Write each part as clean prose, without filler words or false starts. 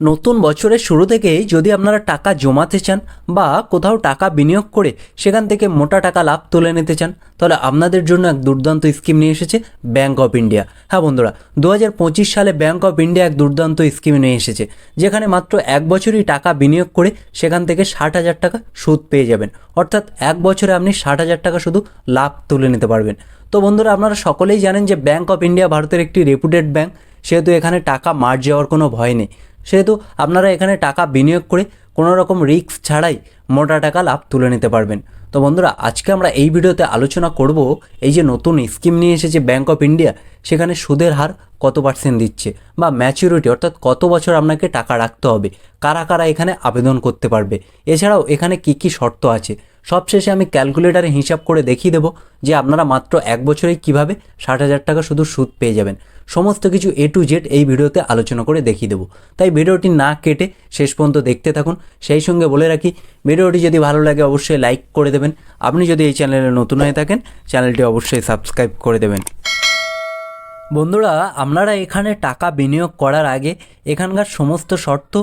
নতুন বছরের শুরু থেকেই যদি আপনারা টাকা জমাতে চান বা কোথাও টাকা বিনিয়োগ করে সেখান থেকে মোটা টাকা লাভ তুলে নিতে চান, তাহলে আপনাদের জন্য এক দুর্দান্ত স্কিম নিয়ে এসেছে ব্যাঙ্ক অফ ইন্ডিয়া। হ্যাঁ বন্ধুরা, 2025 সালে ব্যাঙ্ক অফ ইন্ডিয়া এক দুর্দান্ত স্কিম নিয়ে এসেছে, যেখানে মাত্র এক বছরই টাকা বিনিয়োগ করে সেখান থেকে 60,000 টাকা সুদ পেয়ে যাবেন। অর্থাৎ এক বছরে আপনি 60,000 টাকা শুধু লাভ তুলে নিতে পারবেন। তো বন্ধুরা, আপনারা সকলেই জানেন যে ব্যাঙ্ক অফ ইন্ডিয়া ভারতের একটি রেপুটেড ব্যাঙ্ক, সেহেতু এখানে টাকা মার যাওয়ার কোনো ভয় নেই। সেহেতু আপনারা এখানে টাকা বিনিয়োগ করে কোনো রকম রিস্ক ছাড়াই মোটা টাকা লাভ তুলে নিতে পারবেন। তো বন্ধুরা, আজকে আমরা এই ভিডিওতে আলোচনা করব এই যে নতুন স্কিম নিয়ে এসেছে ব্যাঙ্ক অফ ইন্ডিয়া, সেখানে সুদের হার কত % দিচ্ছে বা ম্যাচুরিটি অর্থাৎ কত বছর আপনাকে টাকা রাখতে হবে, কারা কারা এখানে আবেদন করতে পারবে, এছাড়াও এখানে কি কি শর্ত আছে। সবশেষে আমি ক্যালকুলেটারে হিসাব করে দেখিয়ে দেবো যে আপনারা মাত্র এক বছরেই কীভাবে 60,000 টাকা শুধু সুদ পেয়ে যাবেন। সমস্ত কিছু A to Z এই ভিডিওতে আলোচনা করে দেখিয়ে দেবো, তাই ভিডিওটি না কেটে শেষ পর্যন্ত দেখতে থাকুন। সেই সঙ্গে বলে রাখি, ভিডিওটি যদি ভালো লাগে অবশ্যই লাইক করে দেবেন। আপনি যদি এই চ্যানেলে নতুন হয়ে থাকেন, চ্যানেলটি অবশ্যই সাবস্ক্রাইব করে দেবেন। বন্ধুরা, আপনারা এখানে টাকা বিনিয়োগ করার আগে এখানকার সমস্ত শর্ত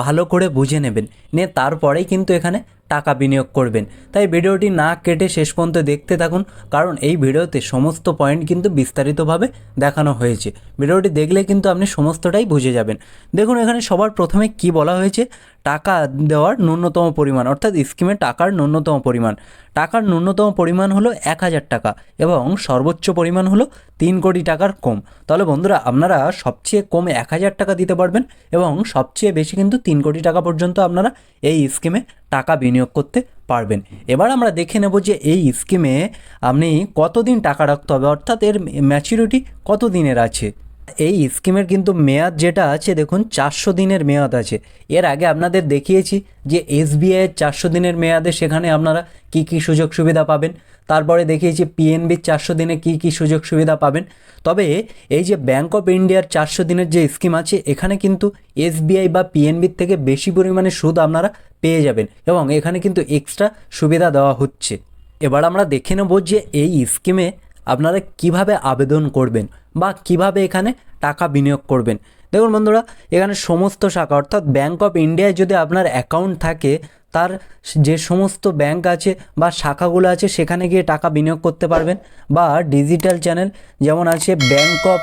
ভালো করে বুঝে নেবেন, নিয়ে তারপরেই কিন্তু এখানে টাকা বিনিয়োগ করবেন। তাই ভিডিওটি না কেটে শেষ পর্যন্ত দেখতে থাকুন, কারণ এই ভিডিওতে সমস্ত পয়েন্ট কিন্তু বিস্তারিতভাবে দেখানো হয়েছে। ভিডিওটি দেখলে কিন্তু আপনি সমস্তটাই বুঝে যাবেন। দেখুন, এখানে সবার প্রথমে কি বলা হয়েছে, টাকা দেওয়ার ন্যূনতম পরিমাণ অর্থাৎ স্কিমে টাকার ন্যূনতম পরিমাণ। টাকার ন্যূনতম পরিমাণ হলো 1,000 টাকা এবং সর্বোচ্চ পরিমাণ হলো 3 কোটি টাকার কম। তাহলে বন্ধুরা, আপনারা সবচেয়ে কম 1,000 টাকা দিতে পারবেন এবং সবচেয়ে বেশি কিন্তু 3 কোটি টাকা পর্যন্ত আপনারা এই স্কিমে টাকা বিনিয়োগ করতে পারবেন। এবার আমরা দেখে নেব যে এই স্কিমে আপনি কতদিন টাকা রাখতে হবে, অর্থাৎ এর ম্যাচুরিটি কত দিনের আছে। এই স্কিমের কিন্তু মেয়াদ যেটা আছে, দেখুন 400 দিনের মেয়াদ আছে। এর আগে আপনাদের দেখিয়েছি যে SBIয়ের 400 দিনের মেয়াদে সেখানে আপনারা কি কি সুযোগ সুবিধা পাবেন। তারপরে দেখিয়েছি PNBর 400 দিনে কি কি সুযোগ সুবিধা পাবেন। তবে এই যে ব্যাঙ্ক অফ ইন্ডিয়ার 400 দিনের যে স্কিম আছে, এখানে কিন্তু SBI বা PNBর থেকে বেশি পরিমাণে সুদ আপনারা পেয়ে যাবেন এবং এখানে কিন্তু এক্সট্রা সুবিধা দেওয়া হচ্ছে। এবার আমরা দেখে নেব যে এই স্কিমে আপনারা কিভাবে আবেদন করবেন বা কিভাবে এখানে টাকা বিনিয়োগ করবেন। দেখুন বন্ধুরা, এখানে সমস্ত শাখা অর্থাৎ ব্যাঙ্ক অফ ইন্ডিয়ায় যদি আপনার অ্যাকাউন্ট থাকে, তার যে সমস্ত ব্যাঙ্ক আছে বা শাখাগুলো আছে সেখানে গিয়ে টাকা বিনিয়োগ করতে পারবেন, বা ডিজিটাল চ্যানেল যেমন আছে ব্যাঙ্ক অফ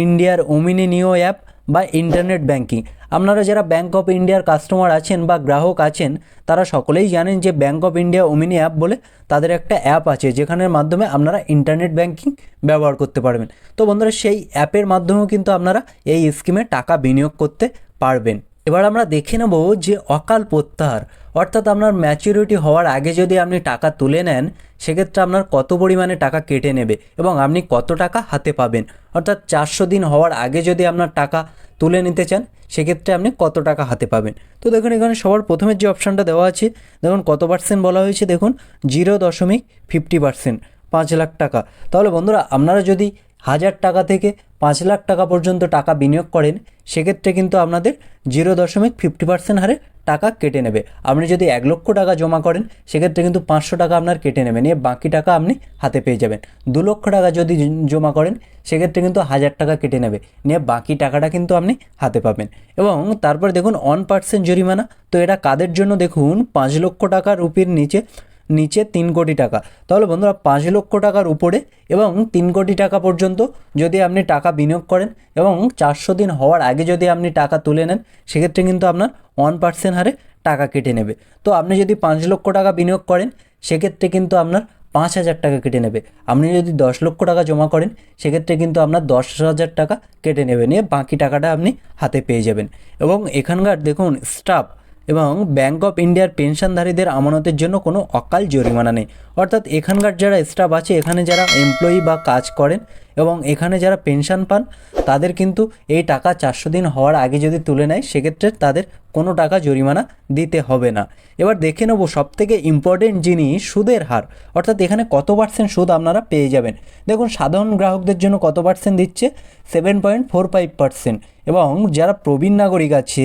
ইন্ডিয়ার ওমিনি নিও অ্যাপ বা ইন্টারনেট ব্যাঙ্কিং। আপনারা যারা ব্যাঙ্ক অফ ইন্ডিয়ার কাস্টমার আছেন বা গ্রাহক আছেন, তারা সকলেই জানেন যে bank of India Omni app বলে তাদের একটা অ্যাপ আছে, যেখানের মাধ্যমে আপনারা ইন্টারনেট ব্যাঙ্কিং ব্যবহার করতে পারবেন। তো বন্ধুরা, সেই অ্যাপের মাধ্যমেও কিন্তু আপনারা এই স্কিমে টাকা বিনিয়োগ করতে পারবেন। এবার আমরা দেখে নেব যে অকাল প্রত্যাহার, অর্থাৎ আপনার ম্যাচুরিটি হওয়ার আগে যদি আপনি টাকা তুলে নেন, সেক্ষেত্রে আপনার কত পরিমাণে টাকা কেটে নেবে এবং আপনি কত টাকা হাতে পাবেন। অর্থাৎ 400 দিন হওয়ার আগে যদি আপনার টাকা তুলে নিতে চান, সেক্ষেত্রে আপনি কত টাকা হাতে পাবেন। তো দেখুন, এখানে সবার প্রথমের যে অপশানটা দেওয়া আছে, দেখুন কত % বলা হয়েছে, দেখুন 0.50%, 5 লাখ টাকা। তাহলে বন্ধুরা, আপনারা যদি 1,000 টাকা থেকে 5 লাখ টাকা পর্যন্ত টাকা বিনিয়োগ করেন, সেক্ষেত্রে কিন্তু আপনাদের 0.50% হারে টাকা কেটে নেবে। আপনি যদি 1 লক্ষ টাকা জমা করেন, সেক্ষেত্রে কিন্তু 500 টাকা আপনার কেটে নেবে, নিয়ে বাকি টাকা আপনি হাতে পেয়ে যাবেন। 2 লক্ষ টাকা যদি জমা করেন, সেক্ষেত্রে কিন্তু 1,000 টাকা কেটে নেবে, নিয়ে বাকি টাকাটা কিন্তু আপনি হাতে পাবেন। এবং তারপরে দেখুন 1% জরিমানা। তো এটা কাদের জন্য, দেখুন 5 লক্ষ টাকার রুপির নিচে 3 কোটি টাকা। তাহলে বন্ধুরা, 5 লক্ষ টাকার উপরে এবং 3 কোটি টাকা পর্যন্ত যদি আপনি টাকা বিনিয়োগ করেন এবং 400 দিন হওয়ার আগে যদি আপনি টাকা তুলে নেন, সেক্ষেত্রে কিন্তু আপনার 1% হারে টাকা কেটে নেবে। তো আপনি যদি 5 লক্ষ টাকা বিনিয়োগ করেন, সেক্ষেত্রে কিন্তু আপনার 5,000 টাকা কেটে নেবে। আপনি যদি 10 লক্ষ টাকা জমা করেন, সেক্ষেত্রে কিন্তু আপনার 10,000 টাকা কেটে নেবে, নিয়ে বাকি টাকাটা আপনি হাতে পেয়ে যাবেন। এবং এখানকার দেখুন স্টাফ এবং ব্যাঙ্ক অফ ইন্ডিয়ার পেনশনধারীদের আমানতের জন্য কোনো অকাল জরিমানা নেই। অর্থাৎ এখানকার যারা স্টাফ আছে, এখানে যারা এমপ্লয়ি বা কাজ করেন এবং এখানে যারা পেনশন পান, তাদের কিন্তু এই টাকা 400 দিন হওয়ার আগে যদি তুলে নেয়, সেক্ষেত্রে তাদের কোনো টাকা জরিমানা দিতে হবে না। এবার দেখে নেব সবথেকে ইম্পর্টেন্ট জিনিস, সুদের হার, অর্থাৎ এখানে কত % সুদ আপনারা পেয়ে যাবেন। দেখুন, সাধারণ গ্রাহকদের জন্য কত % দিচ্ছে, 7.45%। এবং যারা প্রবীণ নাগরিক আছে,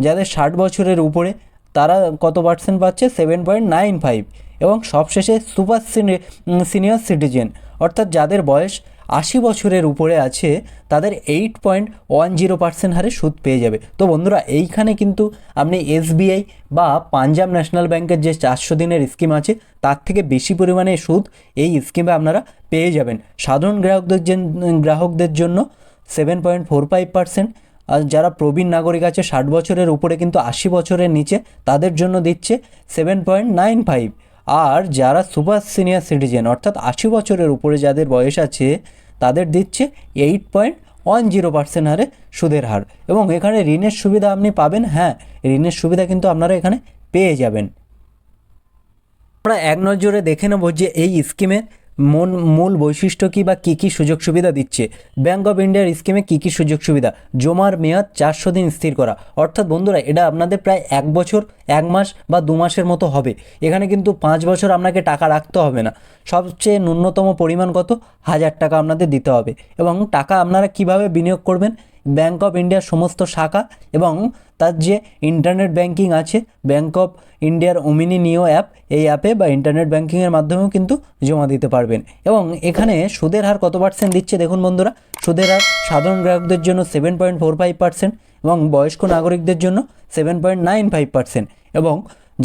যাদের 60 বছরের উপরে, তারা কত % পাচ্ছে, 7.95। এবং সবশেষে সুপার সিনিয়র সিটিজেন, অর্থাৎ যাদের বয়স 80 বছরের উপরে আছে তাদের 8.10% হারে সুদ পেয়ে যাবে। তো বন্ধুরা এইখানে কিন্তু আপনি SBI বা পাঞ্জাব ন্যাশনাল ব্যাংকের যে 400 দিনের স্কিম আছে তার থেকে বেশি পরিমাণে সুদ এই স্কিমে আপনারা পেয়ে যাবেন। সাধারণ গ্রাহকদের জন্য 7.45%, আর যারা প্রবীণ নাগরিক আছে 60 বছরের উপরে কিন্তু 80 বছরের নিচে তাদের জন্য দিচ্ছে 7.95, আর যারা সুপার সিনিয়র সিটিজেন অর্থাৎ 80 বছরের উপরে যাদের বয়স আছে তাদের দিচ্ছে 8.10% হারে সুদের হার। এবং এখানে ঋণের সুবিধা আপনি পাবেন, হ্যাঁ ঋণের সুবিধা কিন্তু আপনারা এখানে পেয়ে যাবেন। আমরা এক নজরে দেখে নেব যে এই স্কিমের মূল বৈশিষ্ট্য কী বা কী কী সুযোগ সুবিধা দিচ্ছে। ব্যাঙ্ক অফ ইন্ডিয়ার স্কিমে কী কী সুযোগ সুবিধা: জমার মেয়াদ 400 দিন স্থির করা, অর্থাৎ বন্ধুরা এটা আপনাদের প্রায় 1 বছর 1 মাস বা 2 মাসের মতো হবে। এখানে কিন্তু 5 বছর আপনাকে টাকা রাখতে হবে না। সবচেয়ে ন্যূনতম পরিমাণ কত? 1000 টাকা আপনাদের দিতে হবে। এবং টাকা আপনারা কিভাবে বিনিয়োগ করবেন? ব্যাঙ্ক অফ ইন্ডিয়ার সমস্ত শাখা এবং তার যে ইন্টারনেট ব্যাঙ্কিং আছে, ব্যাঙ্ক অফ ইন্ডিয়ার ওমিনি নিও অ্যাপ, এই অ্যাপে বা ইন্টারনেট ব্যাঙ্কিংয়ের মাধ্যমেও কিন্তু জমা দিতে পারবেন। এবং এখানে সুদের হার কত পার্সেন্ট দিচ্ছে দেখুন বন্ধুরা, সুদের হার সাধারণ গ্রাহকদের জন্য 7.45% এবং বয়স্ক নাগরিকদের জন্য 7.95%, এবং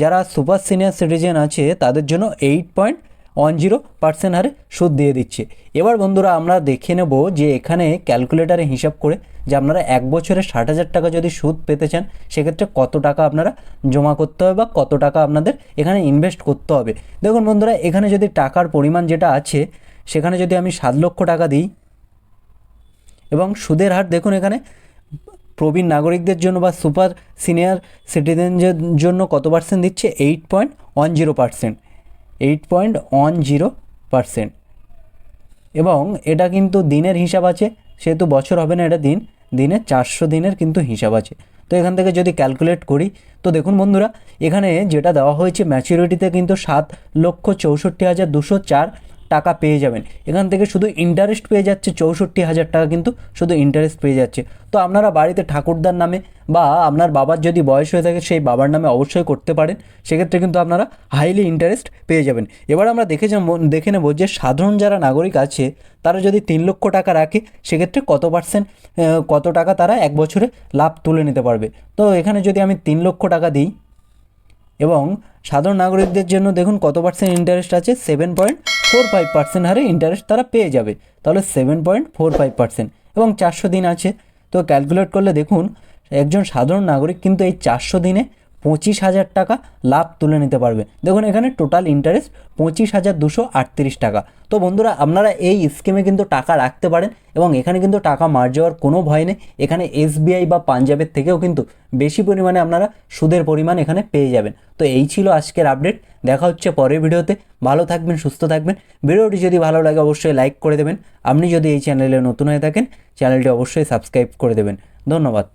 যারা সুপার সিনিয়র সিটিজেন আছে তাদের জন্য 8.10% হারে সুদ দিয়ে দিচ্ছে। এবার বন্ধুরা আমরা দেখে নেব যে এখানে ক্যালকুলেটারে হিসাব করে যে আপনারা 1 বছরে 60,000 টাকা যদি সুদ পেতে চান সেক্ষেত্রে কত টাকা আপনারা জমা করতে হবে বা কত টাকা আপনাদের এখানে ইনভেস্ট করতে হবে। দেখুন বন্ধুরা এখানে যদি টাকার পরিমাণ যেটা আছে সেখানে যদি আমি 7 লক্ষ টাকা দিই এবং সুদের হার দেখুন এখানে প্রবীণ নাগরিকদের জন্য বা সুপার সিনিয়র সিটিজেনদের জন্য কত পার্সেন্ট দিচ্ছে? 8.10%, 8.10%। এবং এটা কিন্তু দিনের হিসাব আছে, সেহেতু বছর হবে না, এটা দিনে 400 দিনের কিন্তু হিসাব আছে। তো এখান থেকে যদি ক্যালকুলেট করি তো দেখুন বন্ধুরা এখানে যেটা দেওয়া হয়েছে ম্যাচুরিটিতে কিন্তু 7,64,204 টাকা পেয়ে যাবেন। এখান থেকে শুধু ইন্টারেস্ট পেয়ে যাচ্ছে 64,000 টাকা, কিন্তু শুধু ইন্টারেস্ট পেয়ে যাচ্ছে। তো আপনারা বাড়িতে ঠাকুরদার নামে বা আপনার বাবার যদি বয়স হয়ে থাকে সেই বাবার নামে অবশ্যই করতে পারেন, সেক্ষেত্রে কিন্তু আপনারা হাইলি ইন্টারেস্ট পেয়ে যাবেন। এবার আমরা দেখে নেব যে সাধারণ যারা নাগরিক আছে তারা যদি 3 লক্ষ টাকা রাখে সেক্ষেত্রে কত টাকা তারা 1 বছরে লাভ তুলে নিতে পারবে। তো এখানে যদি আমি 3 লক্ষ টাকা দিই এবং সাধারণ নাগরিকদের জন্য দেখুন কত পার্সেন্ট ইন্টারেস্ট আছে, 7.45% হারে ইন্টারেস্ট তারা পেয়ে যাবে। তাহলে 7.45% এবং 400 দিন আছে। তো ক্যালকুলেট করলে দেখুন একজন সাধারণ নাগরিক কিন্তু এই 400 দিনে 25,000 টাকা লাভ তুলে নিতে পারবে। দেখুন এখানে টোটাল ইন্টারেস্ট 25,238 টাকা। তো বন্ধুরা আপনারা এই স্কিমে কিন্তু টাকা রাখতে পারেন এবং এখানে কিন্তু টাকা মার যাওয়ার কোনো ভয় নেই। এখানে SBI বা পাঞ্জাবের থেকেও কিন্তু বেশি পরিমাণে আপনারা সুদের পরিমাণ এখানে পেয়ে যাবেন। তো এই ছিল আজকের আপডেট। দেখা হচ্ছে পরের ভিডিওতে। ভালো থাকবেন, সুস্থ থাকবেন। ভিডিওটি যদি ভালো লাগে অবশ্যই লাইক করে দেবেন। আপনি যদি এই চ্যানেলে নতুন হয়ে থাকেন চ্যানেলটি অবশ্যই সাবস্ক্রাইব করে দেবেন। ধন্যবাদ।